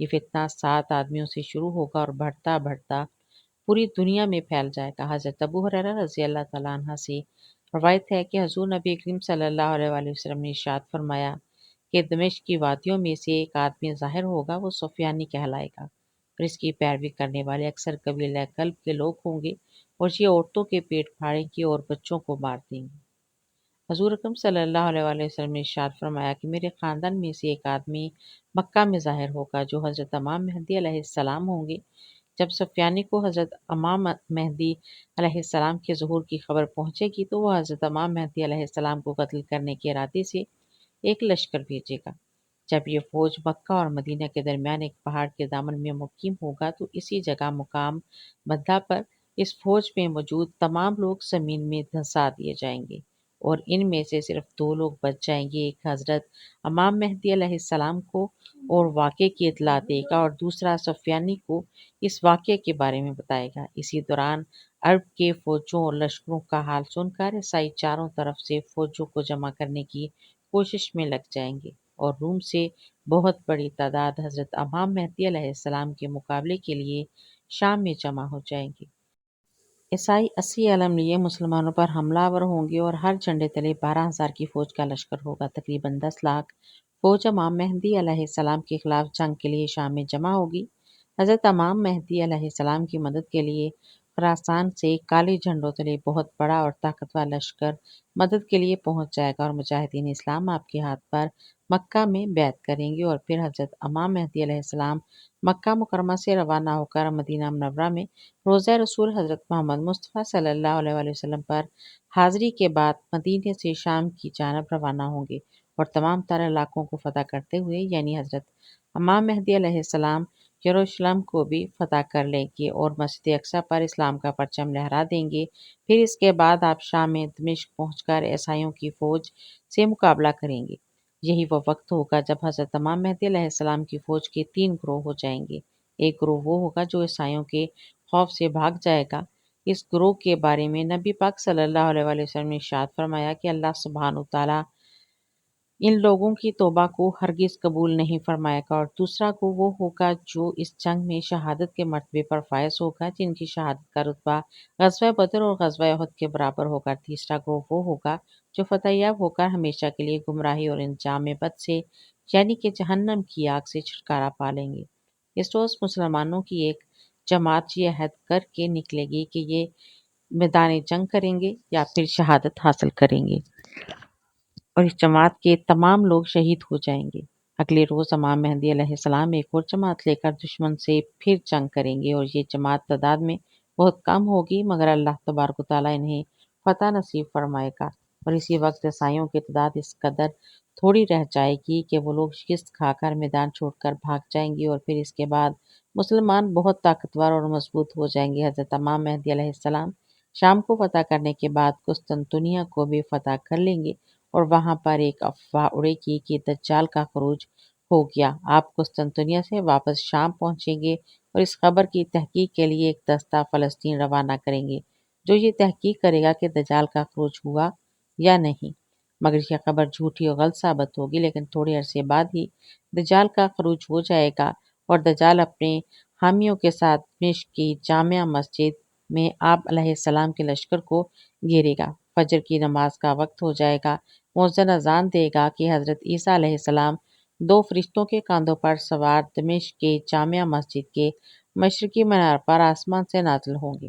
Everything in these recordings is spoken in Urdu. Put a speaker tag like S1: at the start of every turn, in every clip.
S1: یہ فتنہ 7 آدمیوں سے شروع ہوگا اور بڑھتا بڑھتا پوری دنیا میں پھیل جائے گا۔ حضرت ابو ہریرہ رضی اللہ تعالیٰ عنہ سے روایت ہے کہ حضور نبی کریم صلی اللہ علیہ وآلہ وسلم نے ارشاد فرمایا کہ دمشق کی وادیوں میں سے ایک آدمی ظاہر ہوگا، وہ سفیانی کہلائے گا، اور اس کی پیروی کرنے والے اکثر قبیلہ کلب کے لوگ ہوں گے، اور یہ عورتوں کے پیٹ پھاڑیں گے اور بچوں کو مار دیں گے۔ حضور اکرم صلی اللہ علیہ وآلہ وسلم نے ارشاد فرمایا کہ میرے خاندان میں سے ایک آدمی مکہ میں ظاہر ہوگا جو حضرت امام مہدی علیہ السلام ہوں گے۔ جب سفیانی کو حضرت امام مہدی علیہ السلام کے ظہور کی خبر پہنچے گی تو وہ حضرت امام مہدی علیہ السلام کو قتل کرنے کے ارادے سے ایک لشکر بھیجے گا۔ جب یہ فوج مکہ اور مدینہ کے درمیان ایک پہاڑ کے دامن میں مقیم ہوگا تو اسی جگہ مقام بندھا پر اس فوج میں موجود تمام لوگ زمین میں دھنسا دیے جائیں گے، اور ان میں سے صرف 2 لوگ بچ جائیں گے، ایک حضرت امام مہدی علیہ السلام کو اور واقعے کی اطلاع دے گا اور دوسرا سفیانی کو اس واقعے کے بارے میں بتائے گا۔ اسی دوران عرب کے فوجوں اور لشکروں کا حال سن کر عیسائی چاروں طرف سے فوجوں کو جمع کرنے کی کوشش میں لگ جائیں گے، اور روم سے بہت بڑی تعداد حضرت امام مہدی علیہ السلام کے مقابلے کے لیے شام میں جمع ہو جائیں گے۔ عیسائی 80 علم لیے مسلمانوں پر حملہ آور ہوں گے اور ہر جھنڈے تلے 12,000 کی فوج کا لشکر ہوگا۔ تقریباً 10 لاکھ فوج امام مہدی علیہ السلام کے خلاف جنگ کے لیے شام میں جمع ہوگی۔ حضرت امام مہدی علیہ السلام کی مدد کے لیے خراسان سے کالے جھنڈوں تلے بہت بڑا اور طاقتور لشکر مدد کے لیے پہنچ جائے گا، اور مجاہدین اسلام آپ کے ہاتھ پر مکہ میں بیعت کریں گے، اور پھر حضرت امام مہدی علیہ السلام مکہ مکرمہ سے روانہ ہو کر مدینہ منورہ میں روضہ رسول حضرت محمد مصطفیٰ صلی اللہ علیہ وآلہ وسلم پر حاضری کے بعد مدینے سے شام کی جانب روانہ ہوں گے، اور تمام تر علاقوں کو فتح کرتے ہوئے یعنی حضرت امام مہدی علیہ السلام یروشلم کو بھی فتح کر لیں گے اور مسجد اقصی پر اسلام کا پرچم لہرا دیں گے۔ پھر اس کے بعد آپ شام میں دمشق پہنچ کر عیسائیوں کی فوج سے مقابلہ کریں گے۔ یہی وہ وقت ہوگا جب حضرت امام مہدی علیہ السلام کی فوج کے 3 گروہ ہو جائیں گے۔ ایک گروہ وہ ہوگا جو عیسائیوں کے خوف سے بھاگ جائے گا۔ اس گروہ کے بارے میں نبی پاک صلی اللہ علیہ وآلہ وسلم نے ارشاد فرمایا کہ اللہ سبحانہ وتعالی ان لوگوں کی توبہ کو ہرگز قبول نہیں فرمائے گا، اور دوسرا گروہ وہ ہوگا جو اس جنگ میں شہادت کے مرتبے پر فائز ہوگا، جن کی شہادت کا رتبہ غزوہ بدر اور غزوہ احد کے برابر ہوگا۔ تیسرا گروہ وہ ہوگا جو فتح یاب ہو کر ہمیشہ کے لیے گمراہی اور انجام بد سے یعنی کہ جہنم کی آگ سے چھٹکارا پا لیں گے۔ اس روز مسلمانوں کی ایک جماعت یہ عہد کر کے نکلے گی کہ یہ میدان جنگ کریں گے یا پھر شہادت حاصل کریں گے، اور اس جماعت کے تمام لوگ شہید ہو جائیں گے۔ اگلے روز امام مہدی علیہ السلام ایک اور جماعت لے کر دشمن سے پھر جنگ کریں گے، اور یہ جماعت تعداد میں بہت کم ہوگی، مگر اللہ تبارک و تعالیٰ انہیں فتح نصیب فرمائے گا، اور اسی وقت عیسائیوں کی تعداد اس قدر تھوڑی رہ جائے گی کہ وہ لوگ شکست کھا کر میدان چھوڑ کر بھاگ جائیں گے، اور پھر اس کے بعد مسلمان بہت طاقتور اور مضبوط ہو جائیں گے۔ حضرت امام مہدی علیہ السلام شام کو فتح کرنے کے بعد قسطنطنیہ کو بھی فتح کر لیں گے، اور وہاں پر ایک افواہ اڑے گی کہ دجال کا خروج ہو گیا۔ آپ قسطنطنیہ سے واپس شام پہنچیں گے اور اس خبر کی تحقیق کے لیے ایک دستہ فلسطین روانہ کریں گے جو یہ تحقیق کرے گا کہ دجال کا خروج ہوا یا نہیں۔ مگر یہ خبر جھوٹی اور غلط ثابت ہوگی، لیکن تھوڑے عرصے بعد ہی دجال کا خروج ہو جائے گا، اور دجال اپنے حامیوں کے ساتھ دمشق کی جامع مسجد میں آپ علیہ السلام کے لشکر کو گھیرے گا۔ فجر کی نماز کا وقت ہو جائے گا، مؤذن اذان دے گا کہ حضرت عیسیٰ علیہ السلام 2 فرشتوں کے کاندھوں پر سوار دمشق کے جامع مسجد کے مشرقی مینار پر آسمان سے نازل ہوں گے۔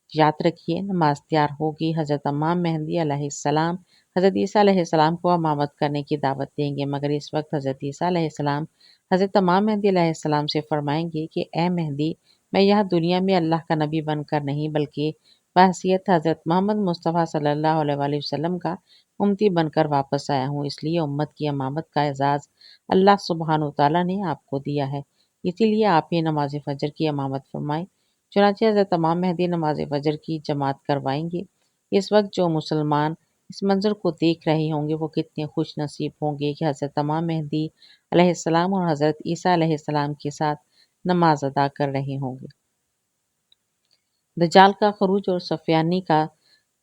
S1: یاد رکھیے، نماز تیار ہوگی، حضرت امام مہدی علیہ السلام حضرت عیسیٰ علیہ السلام کو امامت کرنے کی دعوت دیں گے، مگر اس وقت حضرت عیسیٰ علیہ السلام حضرت امام مہدی علیہ السلام سے فرمائیں گے کہ اے مہدی، میں یہاں دنیا میں اللہ کا نبی بن کر نہیں بلکہ بحیثیت حضرت محمد مصطفیٰ صلی اللہ علیہ وآلہ وسلم کا امتی بن کر واپس آیا ہوں، اس لیے امت کی امامت کا اعزاز اللہ سبحانہ وتعالیٰ نے آپ کو دیا ہے، اسی لیے آپ یہ نماز فجر کی امامت فرمائیں۔ چنانچہ حضرت امام مہدی نماز فجر کی جماعت کروائیں گے۔ اس وقت جو مسلمان اس منظر کو دیکھ رہے ہوں گے وہ کتنے خوش نصیب ہوں گے کہ حضرت امام مہدی علیہ السلام اور حضرت عیسیٰ علیہ السلام کے ساتھ نماز ادا کر رہے ہوں گے۔ دجال کا خروج اور سفیانی کا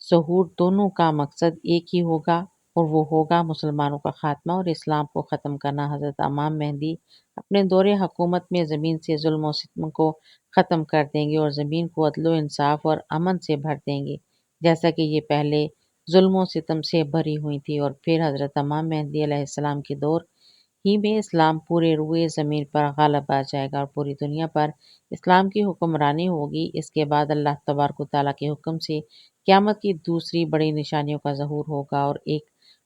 S1: ظہور دونوں کا مقصد ایک ہی ہوگا، اور وہ ہوگا مسلمانوں کا خاتمہ اور اسلام کو ختم کرنا۔ حضرت امام مہدی اپنے دور حکومت میں زمین سے ظلم و ستم کو ختم کر دیں گے اور زمین کو عدل و انصاف اور امن سے بھر دیں گے، جیسا کہ یہ پہلے ظلم و ستم سے بھری ہوئی تھی۔ اور پھر حضرت امام مہدی علیہ السلام کے دور ہی میں اسلام پورے روئے زمین پر غالب آ جائے گا اور پوری دنیا پر اسلام کی حکمرانی ہوگی۔ اس کے بعد اللہ تبارک و تعالیٰ کے حکم سے قیامت کی دوسری بڑی نشانیوں کا ظہور ہوگا اور ایک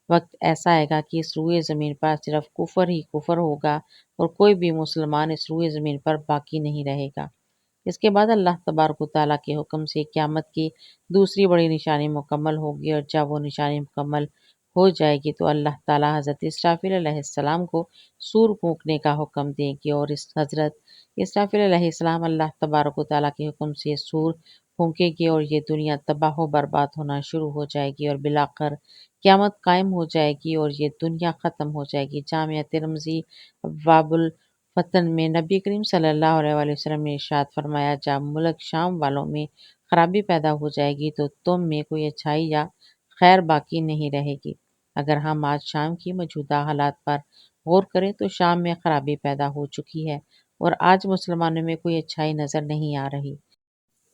S1: وقت ایسا آئے گا کہ اس روئے زمین پر صرف کفر ہی کفر ہوگا اور کوئی بھی مسلمان اس روئے زمین پر باقی نہیں رہے گا۔ اس کے بعد اللہ تبارک و تعالیٰ کے حکم سے قیامت کی دوسری بڑی نشانی مکمل ہوگی، اور جب وہ نشانی مکمل ہو جائے گی تو اللہ تعالیٰ حضرت اسرافیل علیہ السلام کو سور پھونکنے کا حکم دیں گے، اور حضرت اسرافیل علیہ السلام اللہ تبارک و تعالیٰ کے حکم سے سور پھونکے گی اور یہ دنیا تباہ و برباد ہونا شروع ہو جائے گی اور بالآخر قیامت قائم ہو جائے گی اور یہ دنیا ختم ہو جائے گی۔ جامعہ ترمذی باب الفتن میں نبی کریم صلی اللہ علیہ وآلہ وسلم نے ارشاد فرمایا، جب ملک شام والوں میں خرابی پیدا ہو جائے گی تو تم میں کوئی اچھائی یا خیر باقی نہیں رہے گی۔ اگر ہم آج شام کی موجودہ حالات پر غور کریں تو شام میں خرابی پیدا ہو چکی ہے اور آج مسلمانوں میں کوئی اچھائی نظر نہیں آ رہی۔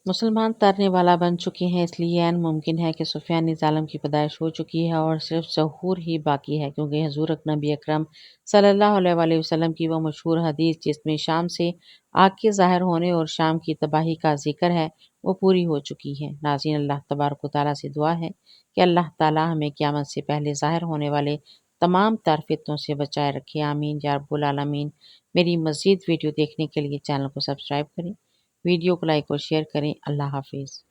S1: مسلمان ترنے والا بن چکے ہیں، اس لیے عین ممکن ہے کہ سفیانی ظالم کی پیدائش ہو چکی ہے اور صرف ظہور ہی باقی ہے، کیونکہ حضور نبی اکرم صلی اللہ علیہ وآلہ وسلم کی وہ مشہور حدیث جس میں شام سے آگ کے ظاہر ہونے اور شام کی تباہی کا ذکر ہے، وہ پوری ہو چکی ہے۔ ناظرین، اللہ تبارک و تعالیٰ سے دعا ہے کہ اللہ تعالیٰ ہمیں قیامت سے پہلے ظاہر ہونے والے تمام تر فتنوں سے بچائے رکھے، آمین یا رب العالمین۔ میری مزید ویڈیو دیکھنے کے لیے چینل کو سبسکرائب کریں، ویڈیو کو لائک اور شیئر کریں۔ اللہ حافظ۔